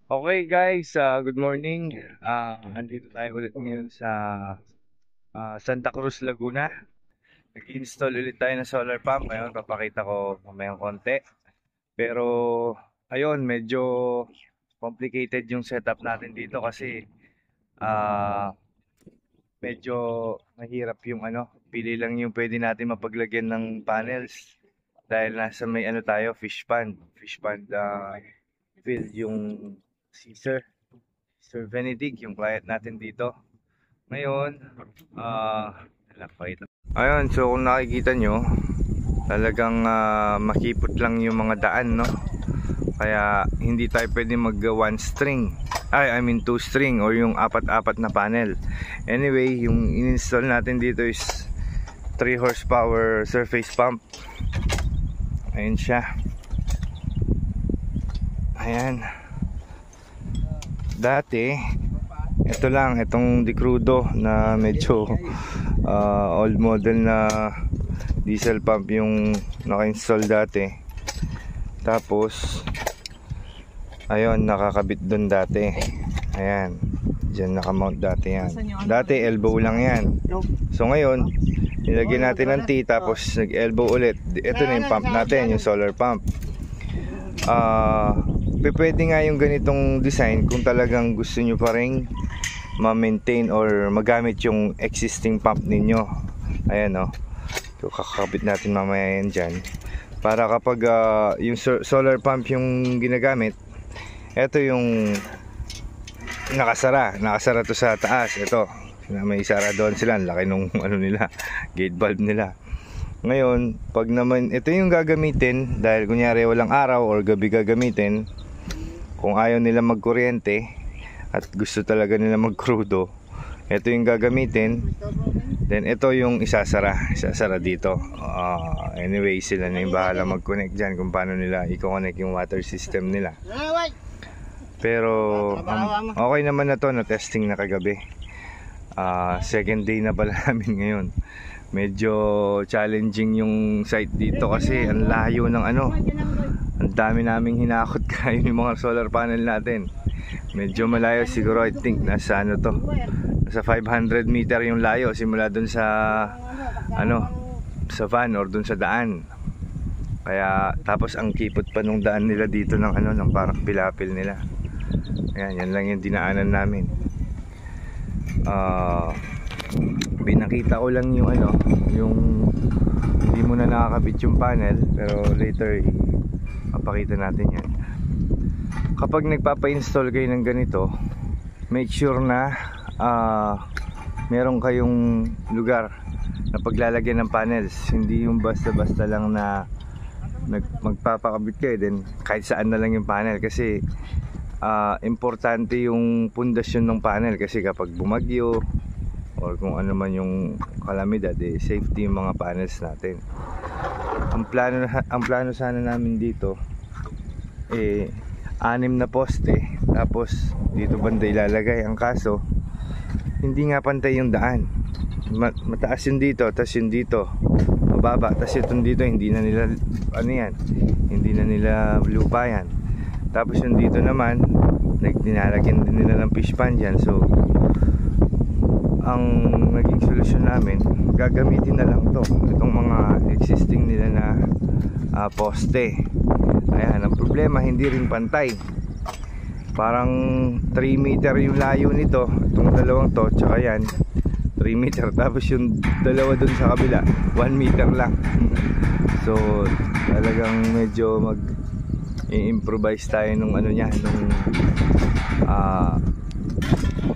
Okay guys, good morning. Andito tayo ulit ngayon sa Santa Cruz, Laguna. Nag-install ulit tayo ng solar pump. Ngayon, papakita ko mamayang konti. Pero, ayun, medyo complicated yung setup natin dito kasi ah, medyo mahirap yung pili lang yung pwede natin mapaglagyan ng panels. Dahil nasa may tayo, fish pond. Fish pond field yung Caesar. Sir Benedict, yung client natin dito. Ngayon, pakita. Ayun, so kung nakikita nyo, talagang makipot lang yung mga daan, no? Kaya hindi tayo pwede mag one string. I mean two string or yung apat-apat na panel. Anyway, yung in-install natin dito is 3 horsepower surface pump. Ayun siya. Ayan. Dati ito lang, itong Decrudo na medyo old model na diesel pump yung naka-install dati. Tapos ayun, nakakabit doon dati. Ayan, dyan nakamount dati yan. Dati elbow lang yan. So ngayon, nilagyan natin ng T tapos nag-elbow ulit. Ito na yung pump natin, yung solar pump. Pwede nga yung ganitong design kung talagang gusto nyo pa rin ma-maintain or magamit yung existing pump ninyo. Ayan o. So, kakakabit natin mamaya yan dyan. Para kapag yung solar pump yung ginagamit, ito yung nakasara. Nakasara to sa taas. Ito. May sara doon sila. Laki nung nila, gate valve nila. Ngayon, pag naman ito yung gagamitin, dahil kunyari walang araw or gabi gagamitin, kung ayaw nila magkuryente at gusto talaga nila magkrudo, ito yung gagamitin. Then ito yung isasara dito. Anyway, sila na yung bahala mag-connect dyan kung paano nila i-connect yung water system nila. Pero okay naman na to, na testing na kagabi. Second day na pala namin ngayon. Medyo challenging yung site dito kasi ang layo ng ang dami naming hinakot kayo yung mga solar panel natin. Medyo malayo siguro, I think nasa nasa 500 meter yung layo simula dun sa sa van or dun sa daan. Kaya tapos ang kipot pa nung daan nila dito ng ng parang pilapil nila. Ayan, yan lang yung dinaanan namin. Pinakita ko lang yung yung hindi mo na nakakabit yung panel, pero later papakita natin yan. Kapag nagpapa-install kayo ng ganito, make sure na meron kayong lugar na paglalagyan ng panels. Hindi yung basta-basta lang na magpapakabit kayo then kahit saan na lang yung panel, kasi importante yung pundasyon ng panel, kasi kapag bumagyo or kung ano man yung kalamidad, safety yung mga panels natin. Ang plano sana namin dito 6 na poste, tapos dito banda ilalagay. Ang kaso hindi nga pantay yung daan. Mataas yung dito, tapos yung dito mababa, tapos yung dito hindi na nila hindi na nila lupa yan. Tapos yung dito naman dinalagyan din nila ng fish pond yan. So ang naging solusyon namin, gagamitin na lang itong mga existing nila na poste. Ayan, ang problema hindi rin pantay. Parang 3 meter yung layo nito, itong dalawang to, tsaka yan 3 meter, tapos yung dalawa dun sa kabila 1 meter lang. So talagang medyo i-improvise tayo nung nung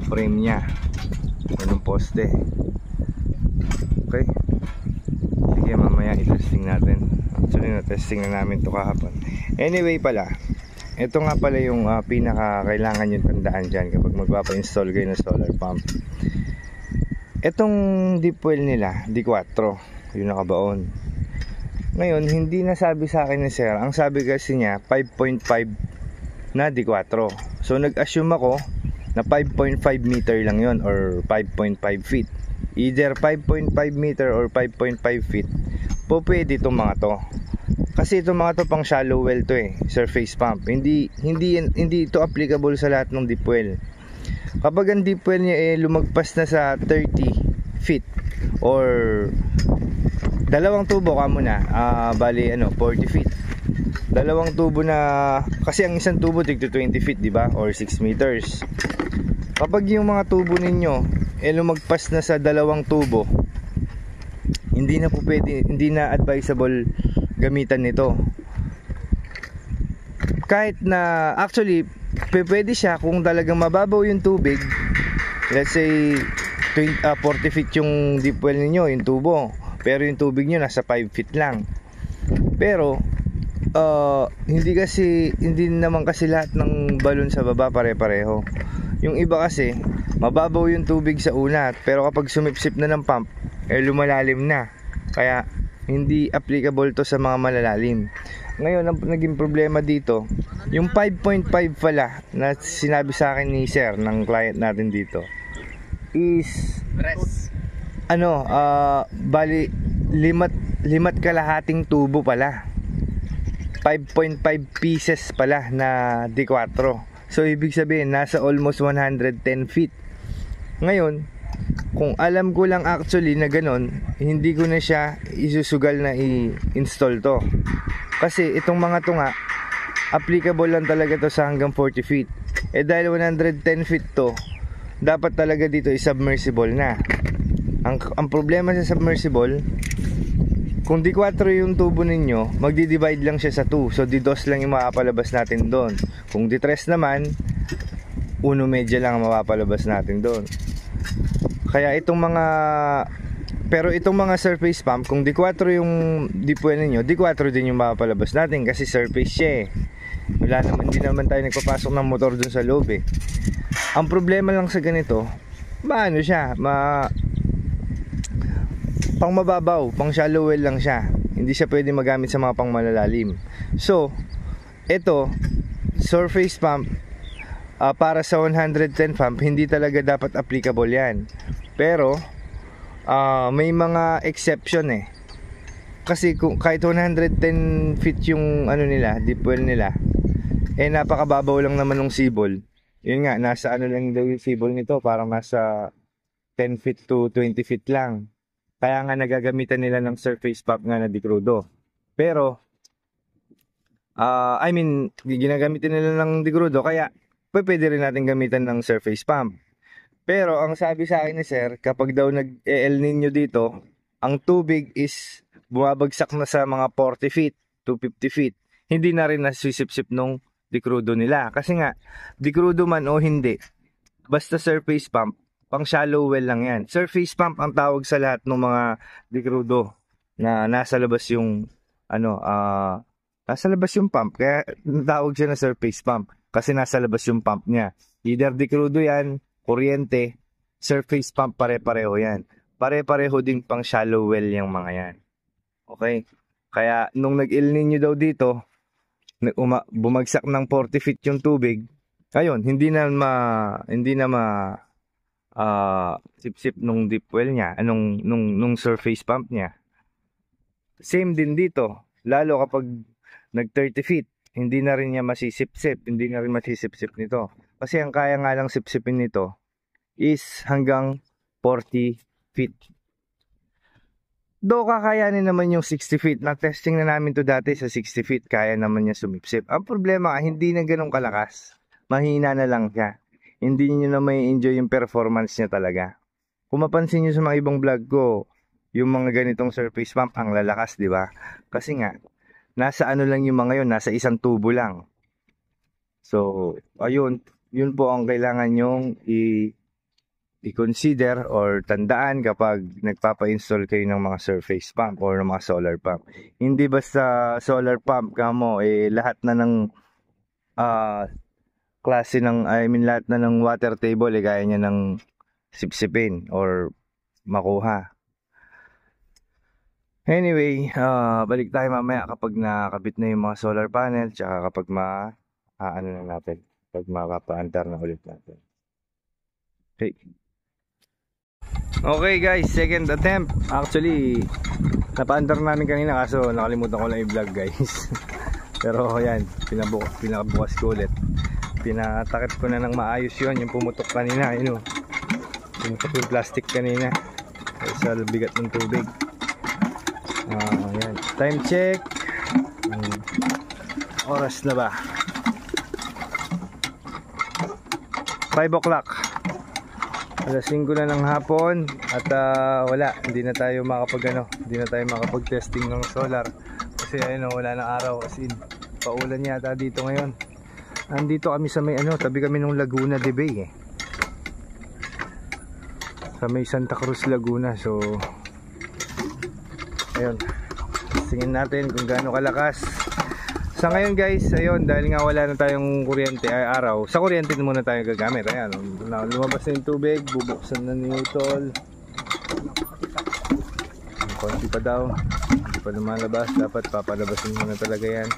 frame nya, yung poste. Okay, sige, mamaya i-testing natin. Actually na-testing na namin to kahapon. Anyway pala, ito nga pala yung pinaka kailangan yung tandaan dyan kapag magpapa-install kayo ng solar pump. Itong deep well nila D4 yung nakabaon. Ngayon hindi nasabi sa akin ni sir, ang sabi kasi niya 5.5 na D4. So nag-assume ako na 5.5 meter lang yon or 5.5 feet. Either 5.5 meter or 5.5 feet po pwede itong mga to. Kasi itong mga to pang shallow well to surface pump. Hindi ito applicable sa lahat ng deep well. Kapag ang deep well niya lumagpas na sa 30 feet or dalawang tubo ka muna, bali 40 feet. Dalawang tubo na, kasi ang isang tubo tig 20 feet, di ba? Or 6 meters. Kapag yung mga tubo ninyo lumagpas na sa dalawang tubo, hindi na po pwede, hindi na advisable gamitan nito. Kahit na actually pwede siya kung talagang mababaw yung tubig. Let's say 40 feet yung deep well niyo, yung tubo, pero yung tubig niyo nasa 5 feet lang. Pero hindi naman kasi lahat ng balon sa baba pare-pareho. Yung iba kasi mababaw yung tubig sa una, pero kapag sumipsip na ng pump lumalalim na. Kaya hindi applicable to sa mga malalalim. Ngayon, ang naging problema dito, yung 5.5 pala na sinabi sa akin ni sir ng client natin dito is bali limat kalahating tubo pala. 5.5 pieces pala na D4. So ibig sabihin nasa almost 110 feet. Ngayon, kung alam ko lang actually na ganon, hindi ko na siya isusugal na i-install to. Kasi itong mga to nga, applicable lang talaga to sa hanggang 40 feet. Dahil 110 feet to, dapat talaga dito i-submersible na. Ang problema sa submersible, kung D4 yung tubo ninyo, magdi-divide lang siya sa 2. So D2 lang yung mapapalabas natin doon. Kung D3 naman, 1 medya lang ang mapapalabas natin doon. Kaya itong mga surface pump, kung D4 yung deep well ninyo, D4 din yung mapapalabas natin kasi surface siya hindi naman tayo nagpapasok ng motor dun sa loob Ang problema lang sa ganito, pang mababaw, pang shallow well lang siya. Hindi siya pwede magamit sa mga pang malalalim. So, ito, surface pump, para sa 110 pump, hindi talaga dapat applicable yan. Pero may mga exception kasi kahit 110 feet yung deep well nila, napakababaw lang naman ng sibol. Yun nga, nasa lang daw yung sibol nito, parang nasa 10 feet to 20 feet lang. Kaya nga nagagamitan nila ng surface pump nga na dikrudo. Pero ginagamitan nila ng dikrudo, kaya pwede rin natin gamitan ng surface pump. Pero ang sabi sa akin ni sir, kapag daw nag-El Nino dito, ang tubig is bumabagsak na sa mga 40 feet to 50 feet. Hindi na rin nasusipsip nung dikrudo nila. Kasi nga, dikrudo man o hindi, basta surface pump, pang shallow well lang yan. Surface pump ang tawag sa lahat ng mga dikrudo na nasa labas yung nasa labas yung pump. Kaya natawag siya na surface pump kasi nasa labas yung pump niya. Either dikrudo yan, kuryente, surface pump, pare-pareho yan. Pare-pareho din pang shallow well yung mga yan. Okay? Kaya nung nag-El Nino daw dito, bumagsak ng 40 feet yung tubig. Ayun, hindi na sip-sip nung deep well niya, nung surface pump niya. Same din dito, lalo kapag nag 30 feet, hindi na rin niya masisip-sip, hindi na rin masisip-sip nito. Kasi ang kaya nga lang sip-sipin nito is hanggang 40 feet. Do kakayanin naman yung 60 feet. Na-testing na namin to dati sa 60 feet. Kaya naman niya sumipsip. Ang problema, hindi na ganun kalakas. Mahina na lang siya. Hindi niyo na may enjoy yung performance niya talaga. Kung mapansin niyo sa mga ibang vlog ko, yung mga ganitong surface pump, ang lalakas, di ba? Kasi nga, nasa lang yung mga yun, nasa isang tubo lang. So, ayun. Yun po ang kailangan nyong i-consider or tandaan kapag nagpapa-install kayo ng mga surface pump or ng mga solar pump. Hindi basta solar pump kamo lahat na ng klase ng lahat na ng water table kaya niya ng sipsipin or makuha. Anyway, balik tayo mamaya kapag nakakabit na yung mga solar panel tsaka kapag pag mapapaandar na ulit natin. Okay guys, second attempt. Actually Napaandar namin kanina kaso nakalimutan ko lang i-vlog guys. Pero ayan, pinabukas ko ulit. Pinatakip ko na ng maayos yun, yung pumutok kanina, yun o. Pumutok yung plastic kanina sa bigat ng tubig. Ayan. Time check. Oras na ba? 5 o'clock. Alas 5 na ng hapon at wala, hindi na tayo makapag-testing ng solar kasi ayun, wala nang araw, as in paulan yata dito ngayon. Andito kami sa may tabi kami ng Laguna de Bay sa may Santa Cruz Laguna. So ayun, tingin natin kung gaano kalakas sa ngayon guys. Ayun, dahil nga wala na tayong kuryente ay araw, sa kuryente na muna tayo gagamit. Ayan, lumabas na yung tubig, bubuksan na ni Utol. Konti pa daw, hindi pa lumalabas, dapat papalabasin muna talaga yan.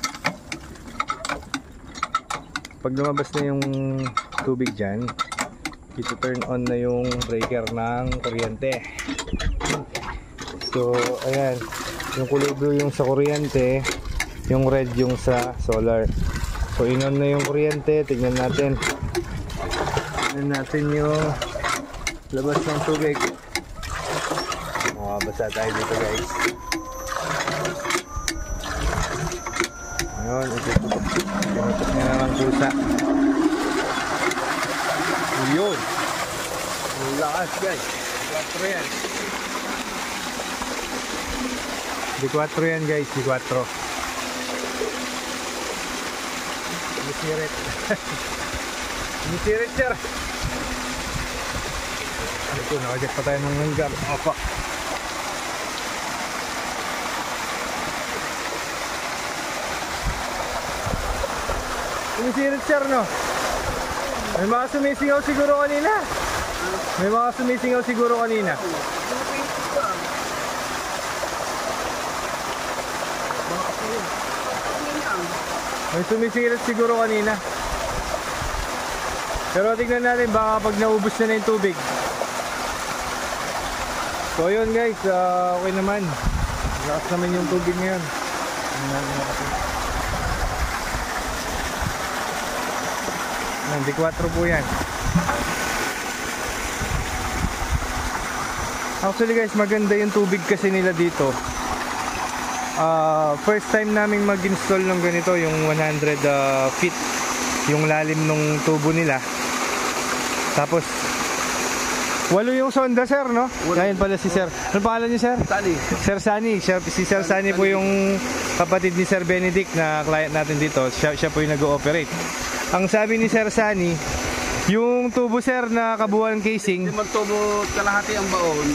Pag lumabas na yung tubig dyan, ito turn on na yung breaker ng kuryente. So ayan, yung kulay blue yung sa kuryente, yung red yung sa solar. So in-on na yung kuryente. Tignan natin yung labas ng tubig. Makabasa tayo dito guys. Ayun, pinutok niya naman pusa. Yun, lakas guys. 4 yan. Di 4 yan guys, di 4. Misirit. Misirit sir. Ito, nakajak pa tayo ng langgam. Opa. Misirit sir, no? May mga sumisingaw siguro kanina. May mga sumisingaw siguro kanina. May sumisirit siguro kanina. Pero tignan natin baka pag naubos na yung tubig. So yun guys, okay naman. Lakas naman yung tubig ngayon. Di 4 po yan. Actually guys, maganda yung tubig kasi nila dito. First time naming mag-install ng ganito, yung 100 feet yung lalim ng tubo nila. Tapos 8 yung sonda sir, no? Ngayon pala si sir. Ano pangalan niyo sir? Sani. Sir Sani. Si Sir Sani po yung kapatid ni Sir Benedict na client natin dito. Siya po yung nag-ooperate. Ang sabi ni Sir Sani, yung tubo sir na kabuuan casing, 5 tubo kalahati ang baon.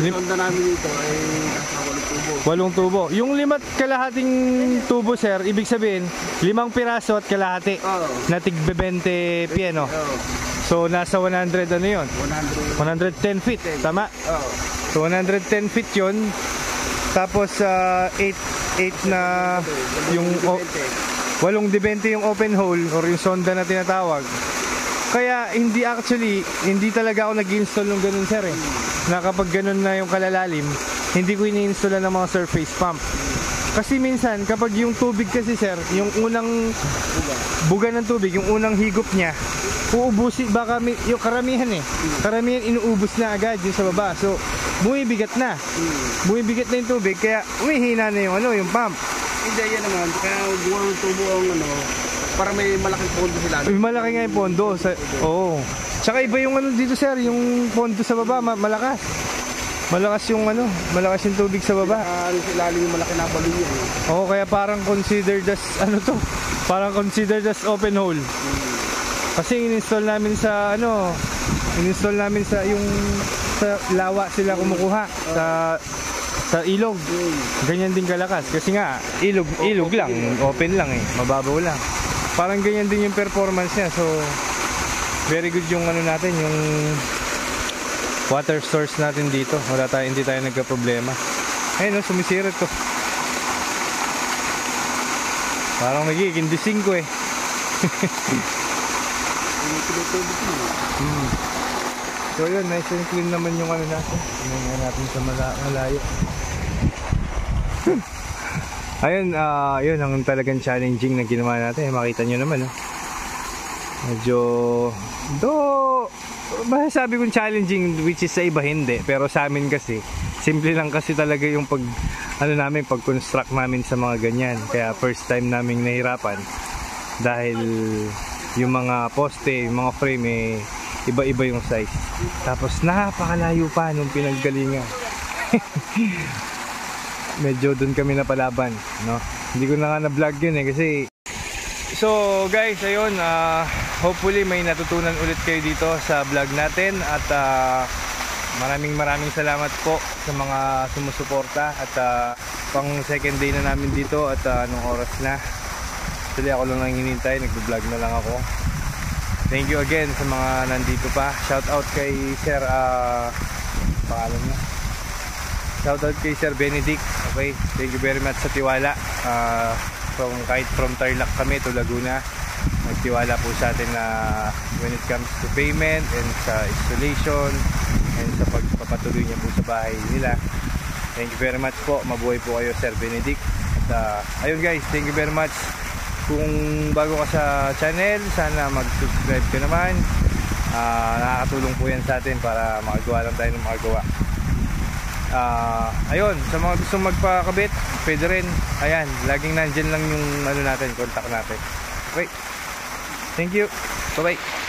Ang sonda namin dito ay 8 tubo. tubo. Yung 5 kalahating tubo sir, ibig sabihin 5 piraso at kalahati na tig 20 pie, no? So nasa 100 ano yun? 110 feet, tama? So 110 feet yun. Tapos 8 na yung 8 yung open hole or yung sonda na tinatawag. Kaya hindi talaga ako nag-install ng ganun sir eh. Na kapag ganun na yung kalalalim, hindi ko ini-install ng mga surface pump. Kasi minsan kapag yung tubig kasi sir, yung unang buga ng tubig, yung unang higop niya, uubusin, baka yung karamihan inuubos na agad yung sa baba. So bumibigat na yung tubig, kaya umihina na yung pump. Hindi yan naman, kaya buwan ng tubo ang para may malaking pondo sila. May malaki nga yung pondo. Oo. Tsaka iba yung dito sir, yung pondo sa baba, malakas. Malakas yung tubig sa baba. Lalim yung malaki na balon yan. Oo, kaya parang considered as parang considered as open hole. Kasi in-install namin sa yung sa lawa sila kumukuha sa ilog. Ganyan din kalakas kasi nga ilog lang, open lang mababaw lang. Parang ganyan din yung performance niya. So very good yung natin, yung water source natin dito. Hindi tayo nagka-problema. Ayun, sumisirit to. Parang nagiging disingko eh. So yun, nice and clean naman yung natin. Tingnan natin sa malayo. Ayun, yun ang talagang challenging na ginawa natin. Makita nyo naman, no? Medyo, sabi kong challenging, which is sa iba hindi. Pero sa amin kasi, simple lang kasi talaga yung pag-construct namin sa mga ganyan. Kaya first time naming nahirapan. Dahil yung mga poste, yung mga frame, iba-iba yung size. Tapos napakalayo pa nung pinaggalingan. Medyo dun kami napalaban, no? Hindi ko na nga na-vlog yun kasi. So guys, ayun, hopefully may natutunan ulit kayo dito sa vlog natin. At maraming salamat po sa mga sumusuporta. At pang second day na namin dito. At anong oras na, actually ako lang nang hinintay, nag-vlog na lang ako. Thank you again sa mga nandito pa. Shout out kay Sir, pangalan niya, shoutout kay Sir Benedict. Okay, thank you very much sa tiwala. Kahit from Tarlac kami to Laguna, nagtiwala po sa atin na when it comes to payment and sa installation and sa pagpapatuloy niya po sa bahay nila. Thank you very much po. Mabuhay po kayo, Sir Benedict. At ayun guys, thank you very much. Kung bago ka sa channel, sana mag-subscribe ka naman. Nakakatulong po yan sa atin para makagawa lang tayo ng makagawa. Ayun, sa mga gustong magpakabit, pwede rin. Ayan, laging nandyan lang yung natin, contact natin. Okay, thank you, bye bye.